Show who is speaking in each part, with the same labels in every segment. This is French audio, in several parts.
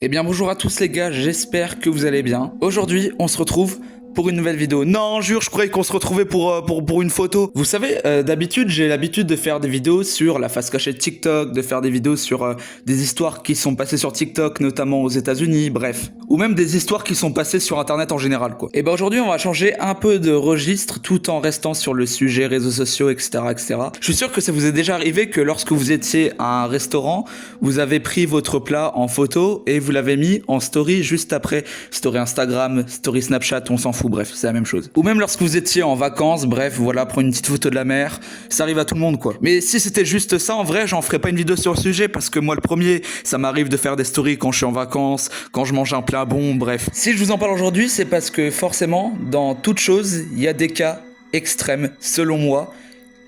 Speaker 1: Eh bien bonjour à tous les gars, j'espère que vous allez bien. Aujourd'hui on se retrouve pour une nouvelle vidéo. Non, jure, je croyais qu'on se retrouvait pour une photo. Vous savez, d'habitude j'ai l'habitude de faire des vidéos sur la face cachée de TikTok, de faire des vidéos sur des histoires qui sont passées sur TikTok, notamment aux États-Unis, bref. Ou même des histoires qui sont passées sur internet en général quoi. Et ben aujourd'hui on va changer un peu de registre tout en restant sur le sujet réseaux sociaux, etc. etc. Je suis sûr que ça vous est déjà arrivé que lorsque vous étiez à un restaurant, vous avez pris votre plat en photo et vous l'avez mis en story juste après. Story Instagram, story Snapchat, on s'en fout, bref, c'est la même chose. Ou même lorsque vous étiez en vacances, bref, voilà, prendre une petite photo de la mer, ça arrive à tout le monde quoi. Mais si c'était juste ça, en vrai, j'en ferais pas une vidéo sur le sujet parce que moi le premier, ça m'arrive de faire des stories quand je suis en vacances, quand je mange un plat bon, bref. Si je vous en parle aujourd'hui, c'est parce que forcément, dans toute chose, il y a des cas extrêmes, selon moi,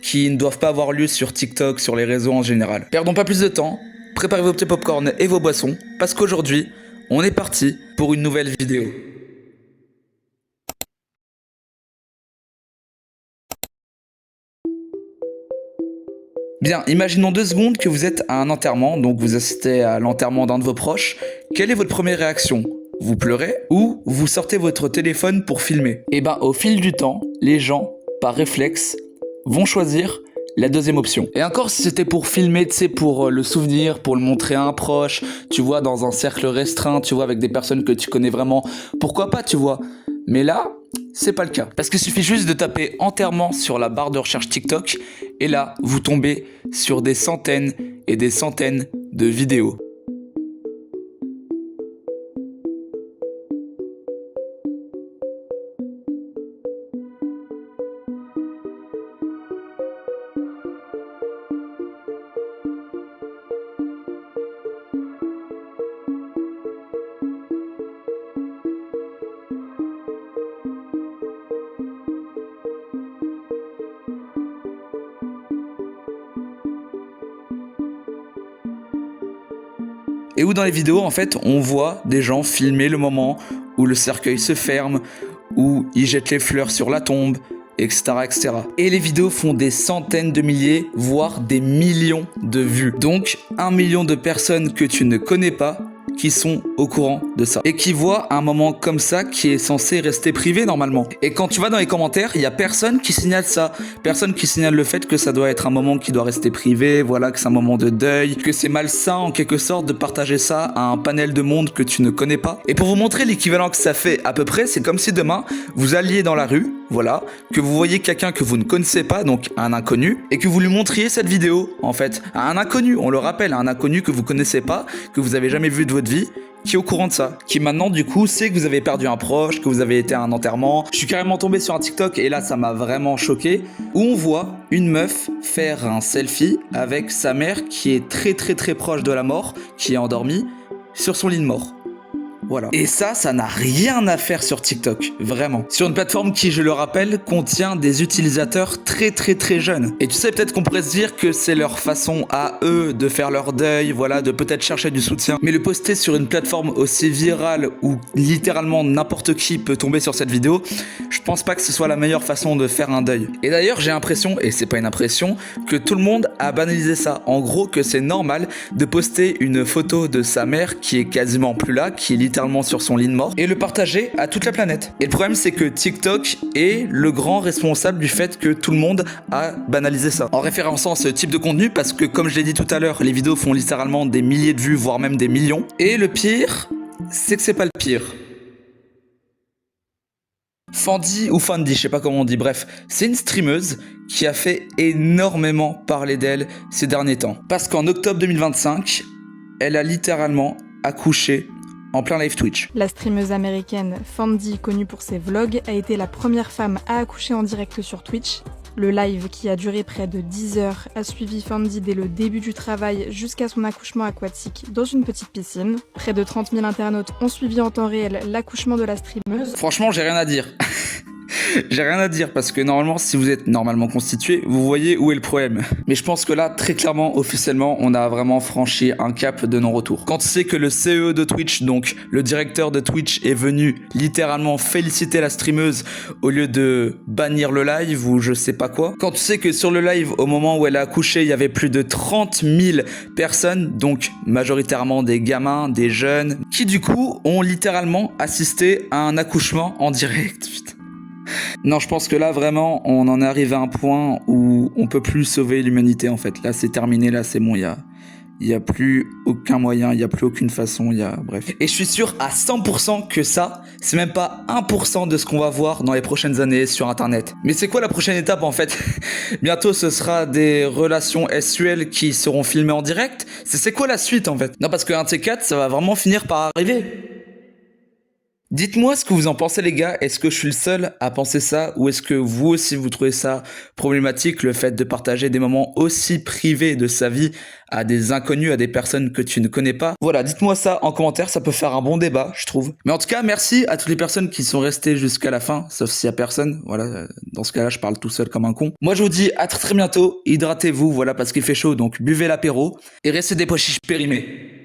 Speaker 1: qui ne doivent pas avoir lieu sur TikTok, sur les réseaux en général. Perdons pas plus de temps, préparez vos petits popcorn et vos boissons, parce qu'aujourd'hui, on est parti pour une nouvelle vidéo. Bien, imaginons 2 secondes que vous êtes à un enterrement, donc vous assistez à l'enterrement d'un de vos proches. Quelle est votre première réaction ? Vous pleurez ou vous sortez votre téléphone pour filmer ? Et ben, au fil du temps, les gens, par réflexe, vont choisir la deuxième option. Et encore si c'était pour filmer, tu sais, pour le souvenir, pour le montrer à un proche, tu vois, dans un cercle restreint, tu vois, avec des personnes que tu connais vraiment, pourquoi pas, tu vois. Mais là, c'est pas le cas. Parce qu'il suffit juste de taper enterrement sur la barre de recherche TikTok, et là, vous tombez sur des centaines et des centaines de vidéos. Et où dans les vidéos, en fait, on voit des gens filmer le moment où le cercueil se ferme, où ils jettent les fleurs sur la tombe, etc., etc. Et les vidéos font des centaines de milliers, voire des millions de vues. Donc, 1 million de personnes que tu ne connais pas qui sont au courant de ça. Et qui voient un moment comme ça qui est censé rester privé normalement. Et quand tu vas dans les commentaires, il y a personne qui signale ça. Personne qui signale le fait que ça doit être un moment qui doit rester privé, voilà, que c'est un moment de deuil, que c'est malsain en quelque sorte de partager ça à un panel de monde que tu ne connais pas. Et pour vous montrer l'équivalent que ça fait à peu près, c'est comme si demain, vous alliez dans la rue, voilà, que vous voyez quelqu'un que vous ne connaissez pas, donc un inconnu, et que vous lui montriez cette vidéo, en fait, à un inconnu, on le rappelle, à un inconnu que vous connaissez pas, que vous avez jamais vu de votre vie, qui est au courant de ça, qui maintenant du coup sait que vous avez perdu un proche, que vous avez été à un enterrement. Je suis carrément tombé sur un TikTok et là ça m'a vraiment choqué, où on voit une meuf faire un selfie avec sa mère qui est très très très proche de la mort, qui est endormie, sur son lit de mort. Voilà. Et ça n'a rien à faire sur TikTok, vraiment. Sur une plateforme qui, je le rappelle, contient des utilisateurs très très très jeunes. Et tu sais, peut-être qu'on pourrait se dire que c'est leur façon à eux de faire leur deuil, voilà, de peut-être chercher du soutien. Mais le poster sur une plateforme aussi virale où littéralement n'importe qui peut tomber sur cette vidéo, je pense pas que ce soit la meilleure façon de faire un deuil. Et d'ailleurs, j'ai l'impression, et c'est pas une impression, que tout le monde a banalisé ça. En gros, que c'est normal de poster une photo de sa mère qui est quasiment plus là, qui est littéralement sur son lit de mort, et le partager à toute la planète. Et le problème, c'est que TikTok est le grand responsable du fait que tout le monde a banalisé ça. En référençant ce type de contenu, parce que comme je l'ai dit tout à l'heure, les vidéos font littéralement des milliers de vues, voire même des millions. Et le pire, c'est que c'est pas le pire. Fandy ou Fandy, je sais pas comment on dit, bref, c'est une streameuse qui a fait énormément parler d'elle ces derniers temps. Parce qu'en octobre 2025, elle a littéralement accouché en plein live Twitch.
Speaker 2: La streameuse américaine Fandy, connue pour ses vlogs, a été la première femme à accoucher en direct sur Twitch. Le live, qui a duré près de 10 heures, a suivi Fandy dès le début du travail jusqu'à son accouchement aquatique dans une petite piscine. Près de 30 000 internautes ont suivi en temps réel l'accouchement de la streameuse.
Speaker 1: Franchement, j'ai rien à dire. J'ai rien à dire parce que normalement, si vous êtes normalement constitué, vous voyez où est le problème. Mais je pense que là, très clairement, officiellement, on a vraiment franchi un cap de non-retour. Quand tu sais que le CEO de Twitch, donc le directeur de Twitch, est venu littéralement féliciter la streameuse au lieu de bannir le live ou je sais pas quoi. Quand tu sais que sur le live, au moment où elle a accouché, il y avait plus de 30 000 personnes, donc majoritairement des gamins, des jeunes, qui du coup ont littéralement assisté à un accouchement en direct. Putain. Non, je pense que là, vraiment, on en est arrivé à un point où on peut plus sauver l'humanité, en fait. Là, c'est terminé, là, c'est bon, il y a plus aucun moyen, il y a plus aucune façon, bref. Et je suis sûr à 100% que ça, c'est même pas 1% de ce qu'on va voir dans les prochaines années sur Internet. Mais c'est quoi la prochaine étape, en fait? Bientôt, ce sera des relations SUL qui seront filmées en direct? C'est quoi la suite, en fait? Non, parce qu'un de ces quatre, ça va vraiment finir par arriver. Dites-moi ce que vous en pensez les gars, est-ce que je suis le seul à penser ça ou est-ce que vous aussi vous trouvez ça problématique le fait de partager des moments aussi privés de sa vie à des inconnus, à des personnes que tu ne connais pas? Voilà, dites-moi ça en commentaire, ça peut faire un bon débat je trouve. Mais en tout cas merci à toutes les personnes qui sont restées jusqu'à la fin, sauf s'il y a personne, voilà, dans ce cas-là je parle tout seul comme un con. Moi je vous dis à très bientôt, hydratez-vous, voilà parce qu'il fait chaud donc buvez l'apéro et restez des pois chiches périmés.